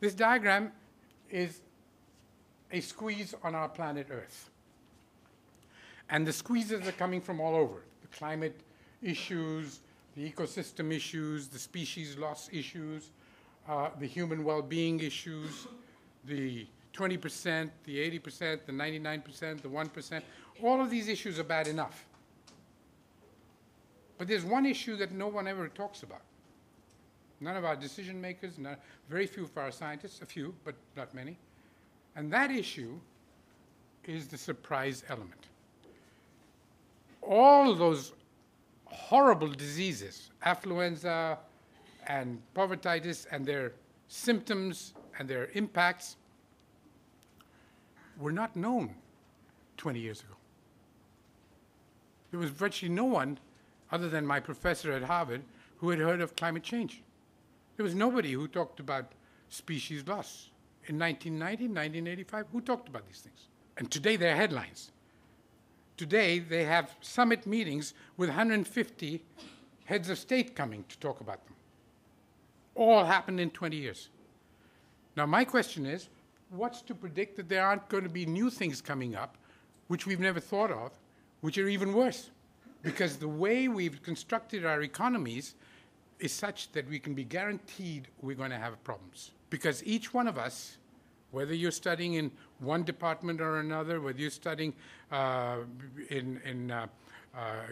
This diagram is a squeeze on our planet Earth. And the squeezes are coming from all over. The climate issues, the ecosystem issues, the species loss issues, the human well-being issues, the 20%, the 80%, the 99%, the 1%. All of these issues are bad enough. But there's one issue that no one ever talks about. None of our decision makers, very few of our scientists, a few, but not many. And that issue is the surprise element. All those horrible diseases, affluenza and povertitis and their symptoms and their impacts, were not known 20 years ago. There was virtually no one, other than my professor at Harvard, who had heard of climate change. There was nobody who talked about species loss. In 1990, 1985, who talked about these things? And today they're headlines. Today they have summit meetings with 150 heads of state coming to talk about them. All happened in 20 years. Now my question is, what's to predict that there aren't going to be new things coming up which we've never thought of, which are even worse? Because the way we've constructed our economies is such that we can be guaranteed we're going to have problems. Because each one of us, whether you're studying in one department or another, whether you're studying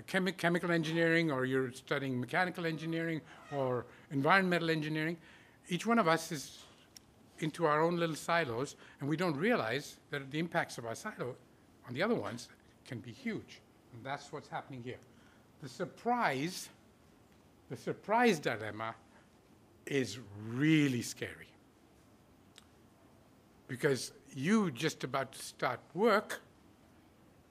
chemical engineering, or you're studying mechanical engineering or environmental engineering, each one of us is into our own little silos, and we don't realize that the impacts of our silo on the other ones can be huge. And that's what's happening here. The surprise dilemma is really scary. Because you just about to start work,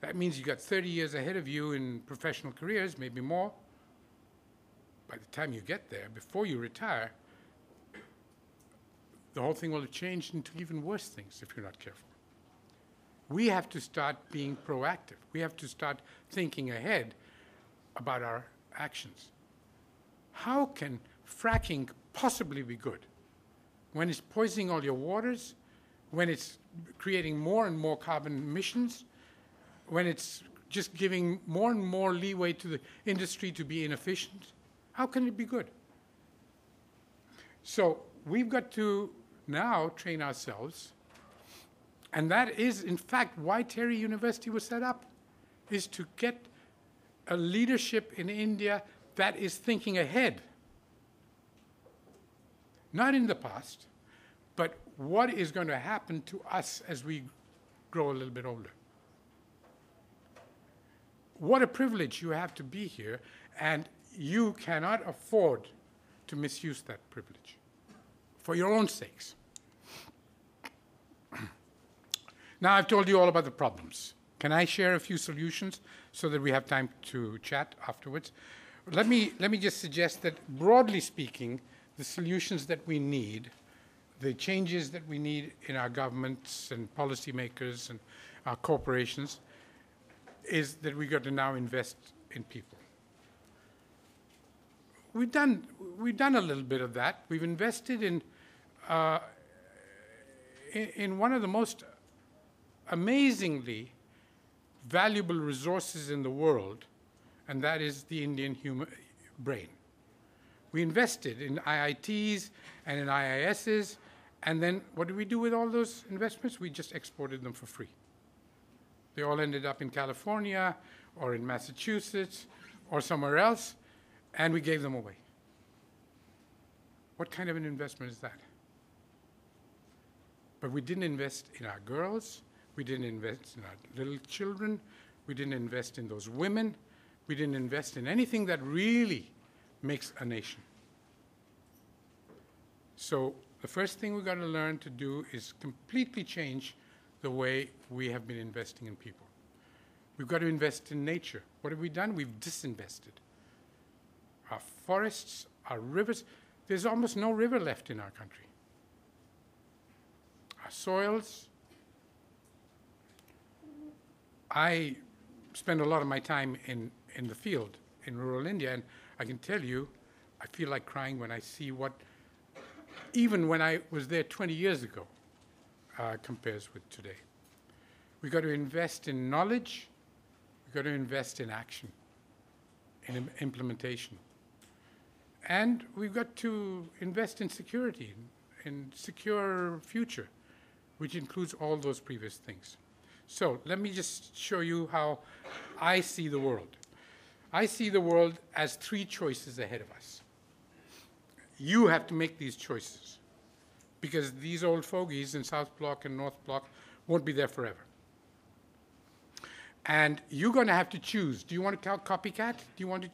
that means you got 30 years ahead of you in professional careers, maybe more. By the time you get there, before you retire, the whole thing will have changed into even worse things if you're not careful. We have to start being proactive. We have to start thinking ahead about our actions. How can fracking possibly be good when it's poisoning all your waters, when it's creating more and more carbon emissions, when it's just giving more and more leeway to the industry to be inefficient? How can it be good? So we've got to now train ourselves, and that is, in fact, why TERI University was set up, is to get a leadership in India that is thinking ahead. Not in the past, but what is going to happen to us as we grow a little bit older. What a privilege you have to be here, and you cannot afford to misuse that privilege for your own sakes. Now I've told you all about the problems. Can I share a few solutions so that we have time to chat afterwards? Let me just suggest that, broadly speaking, the solutions that we need, the changes that we need in our governments and policymakers and our corporations, is that we've got to now invest in people. We've done a little bit of that. We've invested in one of the most amazingly valuable resources in the world, and that is the Indian human brain. We invested in IITs and in IISs, and then what did we do with all those investments? We just exported them for free. They all ended up in California or in Massachusetts or somewhere else, and we gave them away. What kind of an investment is that? But we didn't invest in our girls. We didn't invest in our little children. We didn't invest in those women. We didn't invest in anything that really makes a nation. So the first thing we've got to learn to do is completely change the way we have been investing in people. We've got to invest in nature. What have we done? We've disinvested. Our forests, our rivers, there's almost no river left in our country. Our soils. I spend a lot of my time in the field in rural India, and I can tell you, I feel like crying when I see what even when I was there 20 years ago, compares with today. We've got to invest in knowledge. We've got to invest in action, in implementation. And we've got to invest in security, in secure future, which includes all those previous things. So let me just show you how I see the world. I see the world as 3 choices ahead of us. You have to make these choices, because these old fogies in South Block and North Block won't be there forever. And you're going to have to choose. Do you want to copycat? Do you want to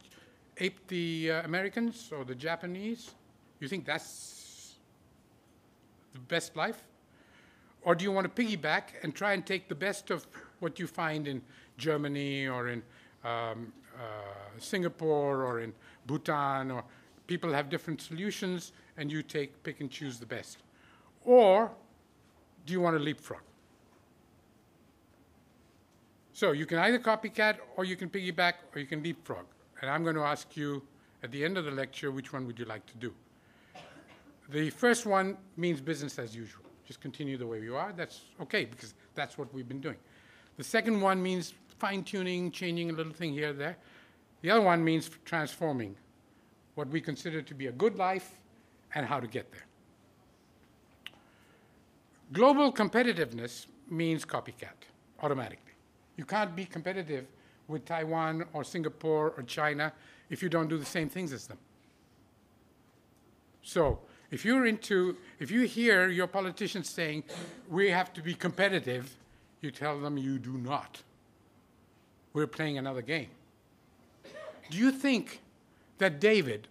ape the Americans or the Japanese? You think that's the best life? Or do you want to piggyback and try and take the best of what you find in Germany or in Singapore or in Bhutan, or people have different solutions and you pick and choose the best? Or do you want to leapfrog? So you can either copycat, or you can piggyback, or you can leapfrog. And I'm going to ask you at the end of the lecture, which one would you like to do? The first one means business as usual. Just continue the way you are. That's okay, because that's what we've been doing. The second one means fine-tuning, changing a little thing here or there. The other one means transforming what we consider to be a good life and how to get there. Global competitiveness means copycat, automatically. You can't be competitive with Taiwan or Singapore or China if you don't do the same things as them. So if you hear your politicians saying, we have to be competitive, you tell them you do not. We're playing another game. Do you think that David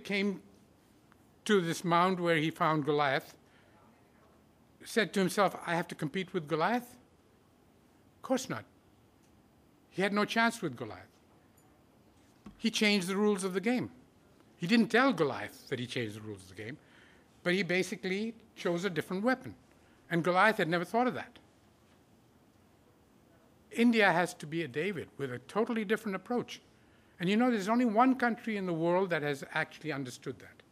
came to this mound where he found Goliath, said to himself, I have to compete with Goliath? Of course not. He had no chance with Goliath. He changed the rules of the game. He didn't tell Goliath that he changed the rules of the game, but he basically chose a different weapon. And Goliath had never thought of that. India has to be a David with a totally different approach. And you know, there's only one country in the world that has actually understood that.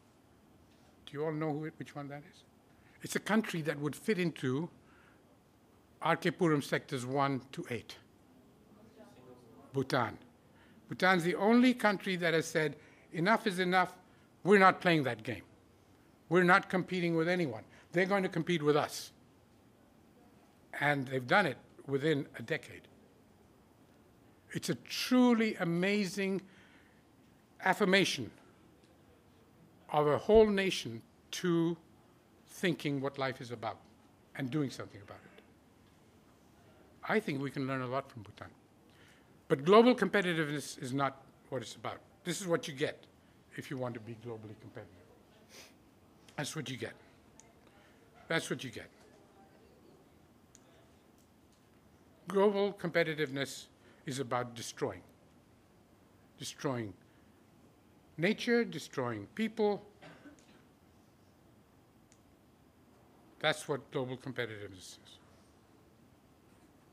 Do you all know which one that is? It's a country that would fit into R.K. Puram sectors 1 to 8. Bhutan. Bhutan's the only country that has said, enough is enough, we're not playing that game. We're not competing with anyone. They're going to compete with us. And they've done it within a decade. It's a truly amazing affirmation of a whole nation to thinking what life is about and doing something about it. I think we can learn a lot from Bhutan. But global competitiveness is not what it's about. This is what you get if you want to be globally competitive. That's what you get. That's what you get. Global competitiveness is about destroying. Destroying nature, destroying people. That's what global competitiveness is.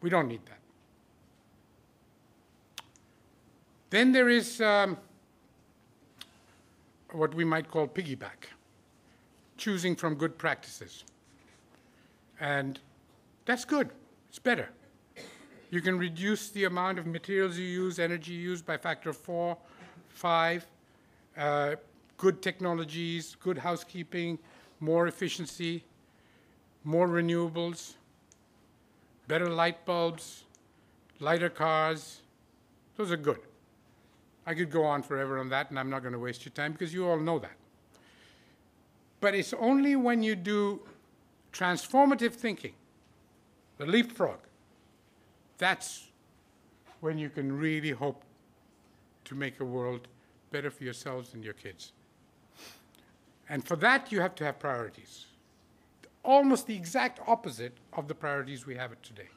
We don't need that. Then there is what we might call piggyback, choosing from good practices. And that's good. It's better. You can reduce the amount of materials you use, energy used by a factor of 4, 5, good technologies, good housekeeping, more efficiency, more renewables, better light bulbs, lighter cars. Those are good. I could go on forever on that, and I'm not going to waste your time because you all know that. But it's only when you do transformative thinking, the leapfrog, that's when you can really hope to make a world better for yourselves and your kids. And for that, you have to have priorities. Almost the exact opposite of the priorities we have today.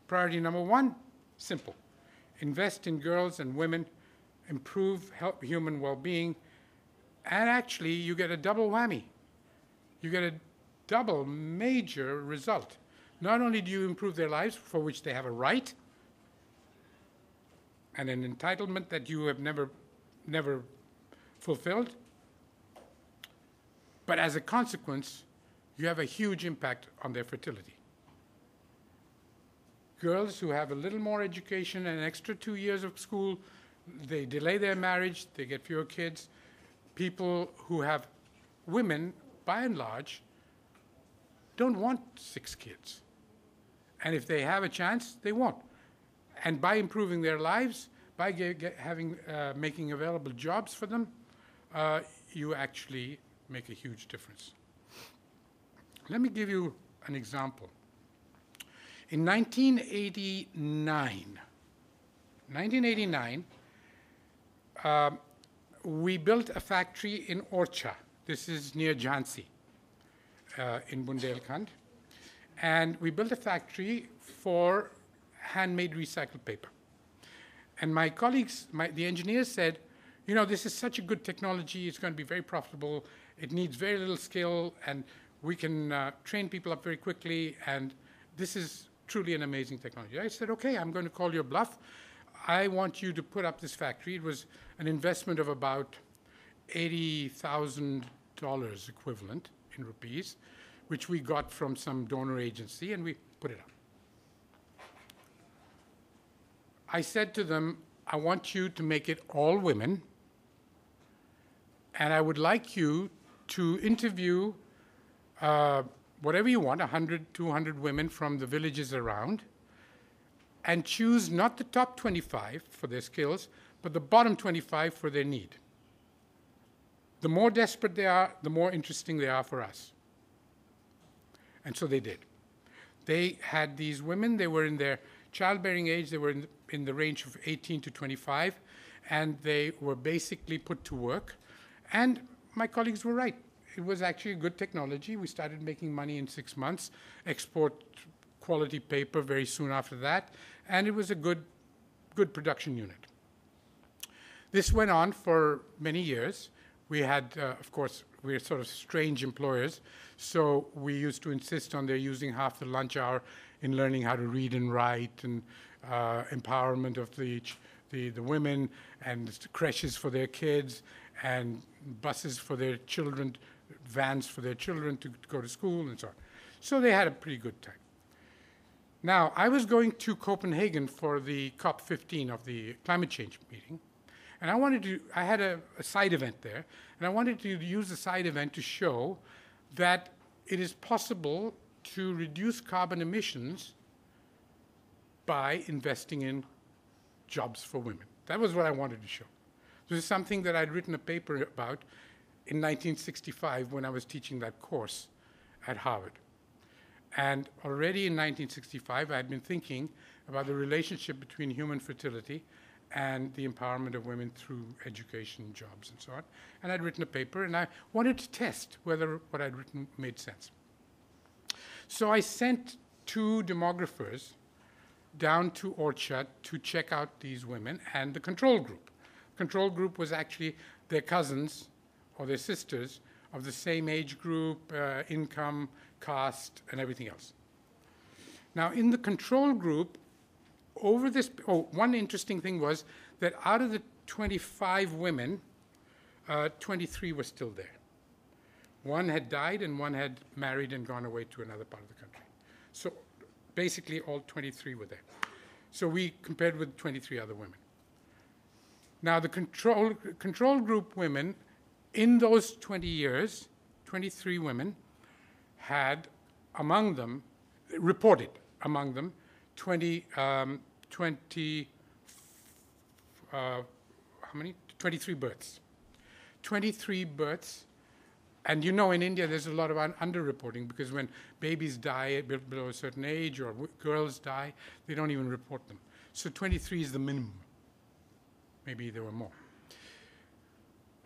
Priority number 1, simple. Invest in girls and women, improve human well-being, and actually you get a double whammy. You get a double major result. Not only do you improve their lives, for which they have a right and an entitlement that you have never fulfilled, But as a consequence, you have a huge impact on their fertility. Girls who have a little more education and an extra 2 years of school, they delay their marriage, they get fewer kids. People who have women, by and large, don't want 6 kids. And if they have a chance, they won't. And by improving their lives, by making available jobs for them, you actually make a huge difference. Let me give you an example. In 1989, we built a factory in Orcha. This is near Jhansi in Bundelkhand. And we built a factory for handmade recycled paper. And my colleagues, the engineers said, you know, this is such a good technology, it's going to be very profitable, it needs very little skill, and we can train people up very quickly, and this is truly an amazing technology. I said, okay, I'm going to call your bluff. I want you to put up this factory. It was an investment of about $80,000 equivalent in rupees, which we got from some donor agency, and we put it up. I said to them, I want you to make it all women, and I would like you to interview whatever you want, 100, 200 women from the villages around, and choose not the top 25 for their skills, but the bottom 25 for their need. The more desperate they are, the more interesting they are for us. And so they did. They had these women, they were in their childbearing age, they were in the range of 18 to 25, and they were basically put to work. And my colleagues were right. It was actually a good technology. We started making money in 6 months, export quality paper very soon after that, and it was a good production unit. This went on for many years. We had, of course, we're sort of strange employers, so we used to insist on their using half the lunch hour in learning how to read and write, and empowerment of the women, and creches for their kids, and buses for their children, vans for their children to go to school, and so on. So they had a pretty good time. Now, I was going to Copenhagen for the COP15 of the climate change meeting, and I had a side event there, and I wanted to use the side event to show that it is possible to reduce carbon emissions by investing in jobs for women. That was what I wanted to show. This is something that I'd written a paper about in 1965 when I was teaching that course at Harvard. And already in 1965, I had been thinking about the relationship between human fertility and the empowerment of women through education, jobs, and so on. And I'd written a paper, and I wanted to test whether what I'd written made sense. So I sent 2 demographers down to Orcha to check out these women and the control group. Control group was actually their cousins or their sisters of the same age group, income, caste, and everything else. Now, in the control group, one interesting thing was that out of the 25 women, 23 were still there. One had died, and one had married and gone away to another part of the country. So basically, all 23 were there. So we compared with 23 other women. Now, the control group women, in those 20 years, 23 women had among them, reported among them, 23 births. 23 births. And you know, in India, there's a lot of underreporting, because when babies die below a certain age, or girls die, they don't even report them. So 23 is the minimum. Maybe there were more.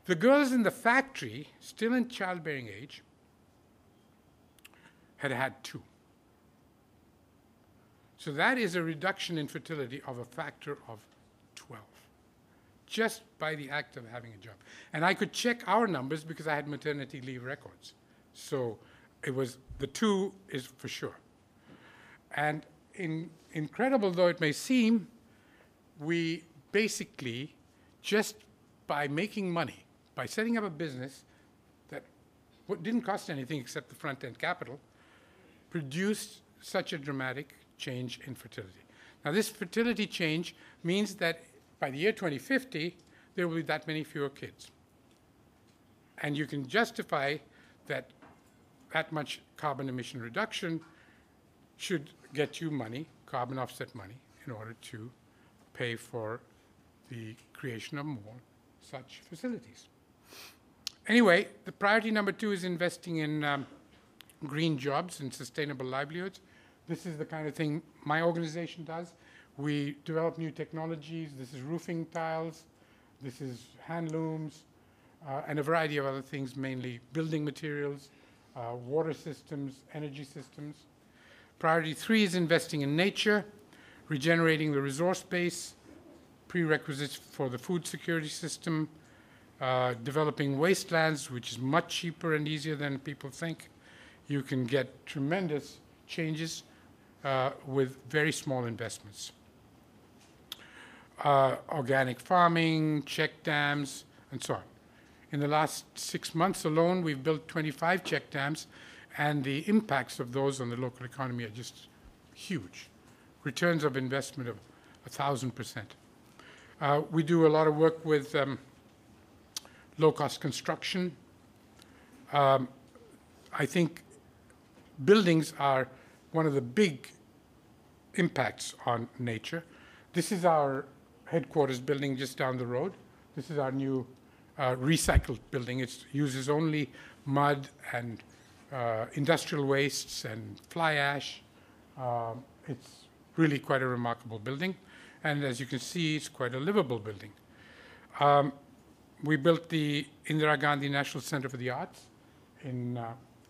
The girls in the factory, still in childbearing age, had 2. So that is a reduction in fertility of a factor of 12, just by the act of having a job. And I could check our numbers because I had maternity leave records. So it was, the 2 is for sure. And incredible though it may seem, we basically, just by making money, by setting up a business that what didn't cost anything except the front-end capital, produced such a dramatic change in fertility. Now, this fertility change means that by the year 2050, there will be that many fewer kids. And you can justify that that much carbon emission reduction should get you money, carbon offset money, in order to pay for the creation of more such facilities. Anyway, the priority number 2 is investing in green jobs and sustainable livelihoods. This is the kind of thing my organization does. We develop new technologies. This is roofing tiles. This is hand looms, and a variety of other things, mainly building materials, water systems, energy systems. Priority 3 is investing in nature, regenerating the resource base, prerequisites for the food security system, developing wastelands, which is much cheaper and easier than people think. You can get tremendous changes with very small investments. Organic farming, check dams, and so on. In the last 6 months alone, we've built 25 check dams, and the impacts of those on the local economy are just huge. Returns of investment of 1,000%. We do a lot of work with low-cost construction. I think buildings are one of the big impacts on nature. This is our headquarters building just down the road. This is our new recycled building. It uses only mud and industrial wastes and fly ash. It's really quite a remarkable building. And as you can see, it's quite a livable building. We built the Indira Gandhi National Center for the Arts in,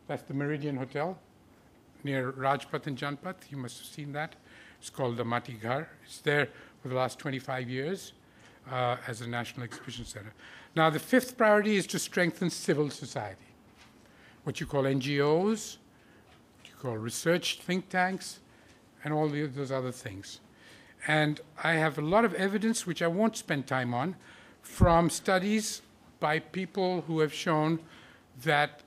that's the Meridian Hotel near Rajpath and Janpath. You must have seen that. It's called the Mati Ghar. It's there for the last 25 years as a national exhibition center. Now, the 5th priority is to strengthen civil society, what you call NGOs, what you call research think tanks, and all those other things. And I have a lot of evidence, which I won't spend time on, from studies by people who have shown that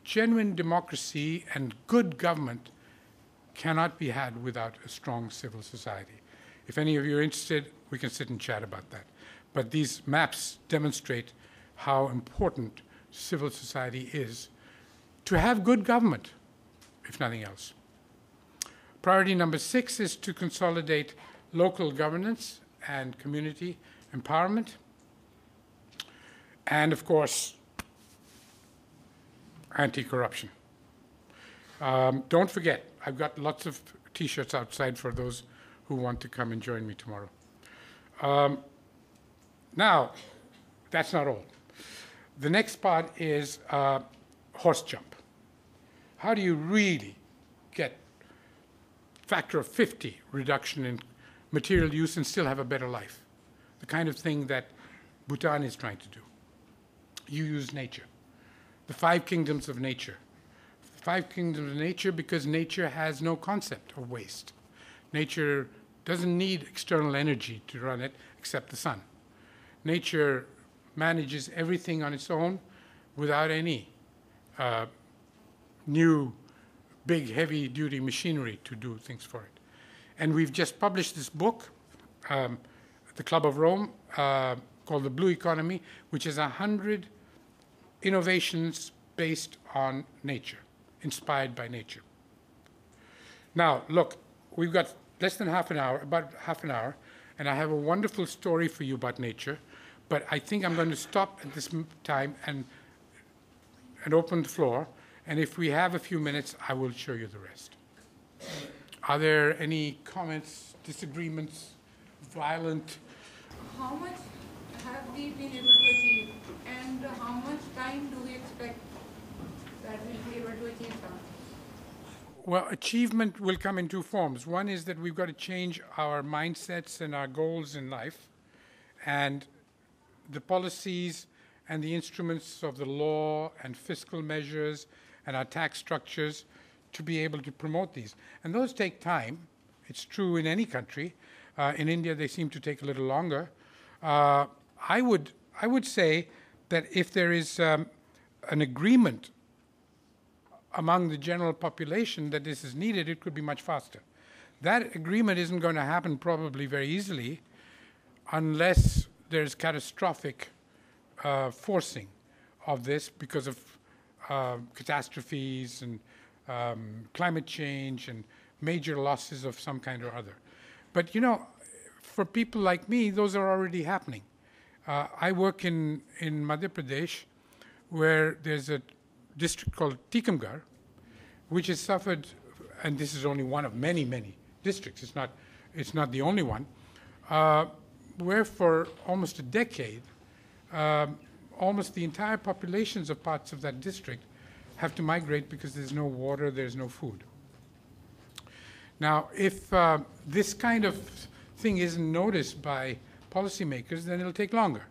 genuine democracy and good government cannot be had without a strong civil society. If any of you are interested, we can sit and chat about that. But these maps demonstrate how important civil society is to have good government, if nothing else. Priority number 6 is to consolidate local governance and community empowerment. And, of course, anti-corruption. Don't forget, I've got lots of T-shirts outside for those who want to come and join me tomorrow. Now, that's not all. The next part is horse jump. How do you really get factor of 50 reduction in material use and still have a better life? The kind of thing that Bhutan is trying to do. You use nature. The 5 kingdoms of nature. The 5 kingdoms of nature because nature has no concept of waste. Nature doesn't need external energy to run it except the sun. Nature manages everything on its own without any new big heavy-duty machinery to do things for it. And we've just published this book, the Club of Rome, called The Blue Economy, which is 100 innovations based on nature, inspired by nature. Now, look, we've got less than half an hour, about half an hour, and I have a wonderful story for you about nature, but I think I'm going to stop at this time and open the floor, and if we have a few minutes, I will show you the rest. Are there any comments, disagreements, violent? How much have we been able to achieve, and how much time do we expect that we'll be able to achieve that? Well, achievement will come in 2 forms. One is that we've got to change our mindsets and our goals in life, and the policies and the instruments of the law and fiscal measures and our tax structures to be able to promote these. And those take time. It's true in any country. In India, they seem to take a little longer. I would say that if there is an agreement among the general population that this is needed, it could be much faster. That agreement isn't going to happen probably very easily unless there's catastrophic forcing of this because of catastrophes and climate change and major losses of some kind or other. But, you know, for people like me, those are already happening. I work in Madhya Pradesh, where there's a district called Tikamgarh, which has suffered, and this is only one of many, many districts. It's not the only one, where for almost a decade, almost the entire populations of parts of that district have to migrate because there's no water, there's no food. Now, if this kind of thing isn't noticed by policymakers, then it'll take longer.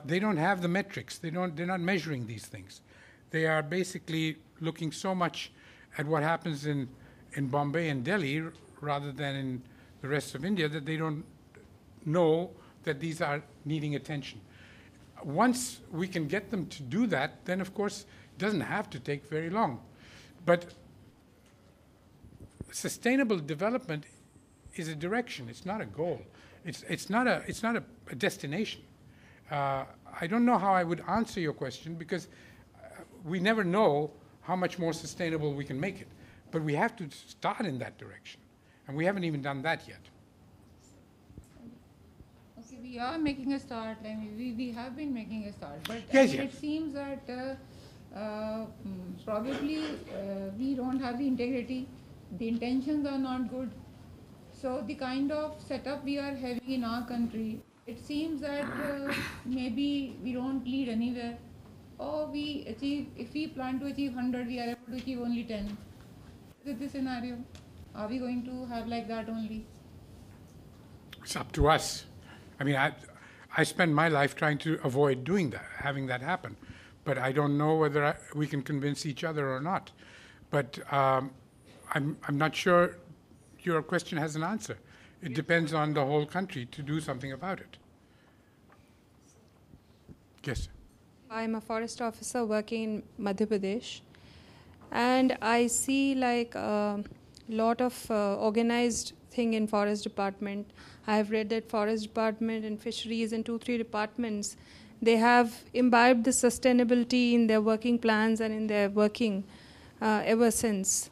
They don't have the metrics. They're not measuring these things. They are basically looking so much at what happens in Bombay and Delhi rather than in the rest of India that they don't know that these are needing attention. Once we can get them to do that, then of course it doesn't have to take very long. But sustainable development is a direction. It's not a goal. It's not a destination. I don't know how I would answer your question because we never know how much more sustainable we can make it. But we have to start in that direction. And we haven't even done that yet. Okay, we are making a start. I mean, we have been making a start. But yes, it seems that probably we don't have the integrity. The intentions are not good. So the kind of setup we are having in our country, it seems that maybe we don't lead anywhere. Or we achieve, if we plan to achieve 100, we are able to achieve only 10. Is it the scenario? Are we going to have like that only? It's up to us. I mean, I spend my life trying to avoid doing that, having that happen. But I don't know whether we can convince each other or not. But I'm not sure your question has an answer. It depends on the whole country to do something about it. Yes. I'm a forest officer working in Madhya Pradesh, and I see like a lot of organized thing in forest department. I have read that forest department and fisheries and 2-3 departments, they have imbibed the sustainability in their working plans and in their working ever since.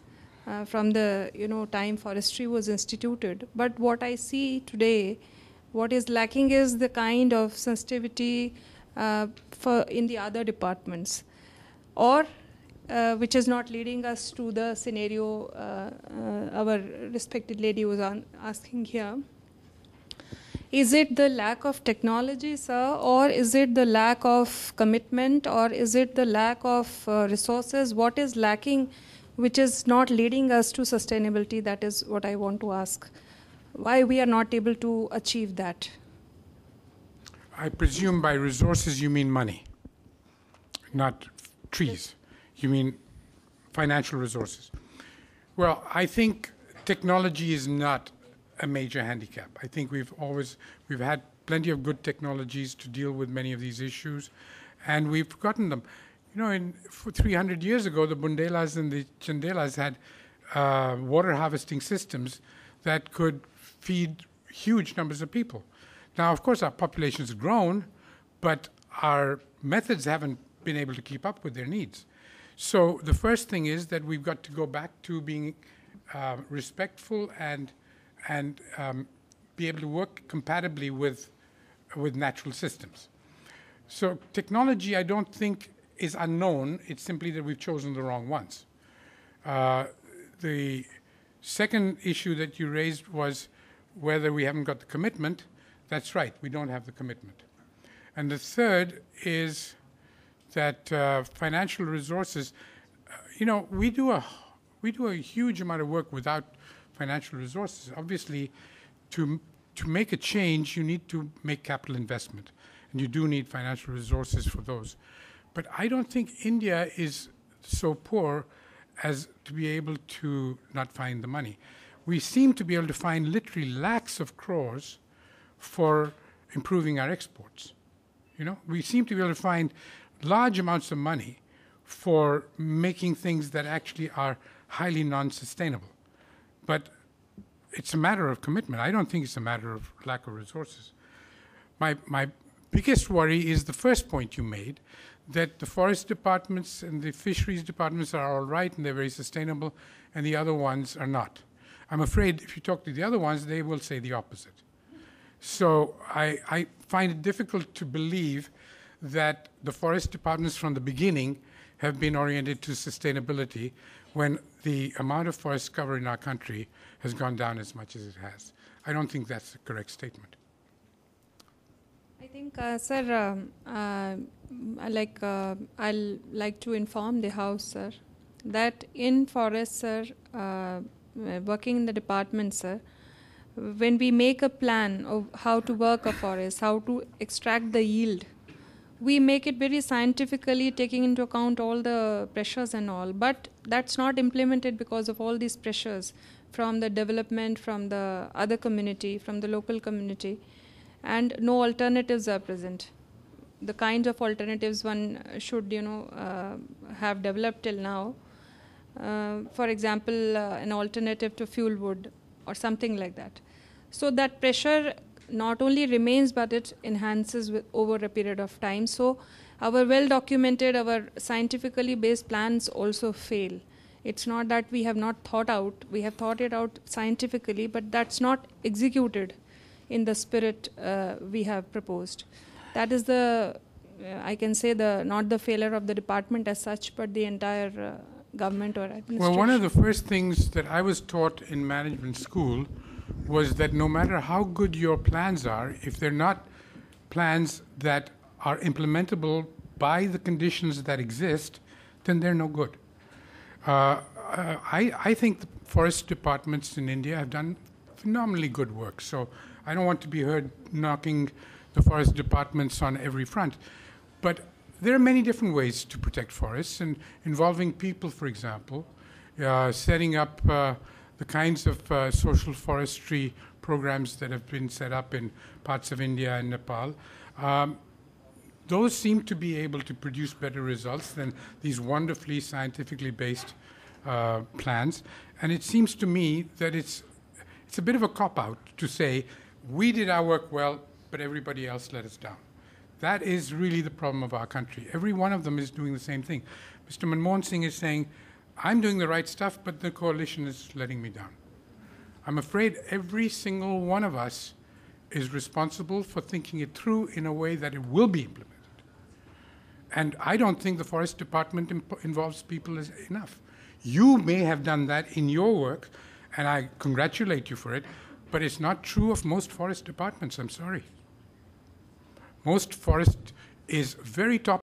From the time forestry was instituted. But what I see today, what is lacking is the kind of sensitivity in the other departments, or which is not leading us to the scenario our respected lady was asking here. Is it the lack of technology, sir, or is it the lack of commitment, or is it the lack of resources? What is lacking which is not leading us to sustainability? That is what I want to ask. Why we are not able to achieve that? I presume by resources you mean money, not trees. You mean financial resources. Well, I think technology is not a major handicap. I think we've had plenty of good technologies to deal with many of these issues, and we've gotten them. You know, for 300 years ago, the Bundelas and the Chandelas had water harvesting systems that could feed huge numbers of people. Now, of course, our population has grown, but our methods haven't been able to keep up with their needs. So the first thing is that we've got to go back to being respectful and be able to work compatibly with natural systems. So technology, I don't think, is unknown. It's simply that we've chosen the wrong ones. The second issue that you raised was whether we haven't got the commitment. That's right, we don't have the commitment. And the third is that financial resources, we do a huge amount of work without financial resources. Obviously, to make a change, you need to make capital investment, and you do need financial resources for those. But I don't think India is so poor as to be able to not find the money. We seem to be able to find literally lakhs of crores for improving our exports. We seem to be able to find large amounts of money for making things that actually are highly non-sustainable. But it's a matter of commitment. I don't think it's a matter of lack of resources. My biggest worry is the first point you made, that the forest departments and the fisheries departments are all right and they're very sustainable, and the other ones are not. I'm afraid if you talk to the other ones, they will say the opposite. So I find it difficult to believe that the forest departments from the beginning have been oriented to sustainability when the amount of forest cover in our country has gone down as much as it has. I don't think that's a correct statement. I think, sir, I'll like to inform the House, sir, that in forests, sir, working in the department, sir, when we make a plan of how to work a forest, how to extract the yield, we make it very scientifically, taking into account all the pressures and all. But that's not implemented because of all these pressures from the development, from the other community, from the local community, and no alternatives are present. The kinds of alternatives one should, have developed till now. For example, an alternative to fuel wood or something like that. So that pressure not only remains, but it enhances over a period of time. So our well-documented, our scientifically based plans also fail. It's not that we have not thought out, we have thought it out scientifically, but that's not executed in the spirit we have proposed. That is I can say, not the failure of the department as such, but the entire government or administration. Well, one of the first things that I was taught in management school was that no matter how good your plans are, if they're not plans that are implementable by the conditions that exist, then they're no good. I think the forest departments in India have done phenomenally good work. So I don't want to be heard knocking the forest departments on every front. But there are many different ways to protect forests, and involving people, for example, setting up the kinds of social forestry programs that have been set up in parts of India and Nepal. Those seem to be able to produce better results than these wonderfully scientifically based plans. And it seems to me that it's a bit of a cop-out to say, we did our work well, but everybody else let us down. That is really the problem of our country. Every one of them is doing the same thing. Mr. Manmohan Singh is saying, I'm doing the right stuff, but the coalition is letting me down. I'm afraid every single one of us is responsible for thinking it through in a way that it will be implemented. And I don't think the forest department involves people enough. You may have done that in your work, and I congratulate you for it, but it's not true of most forest departments, I'm sorry. Most forest is very top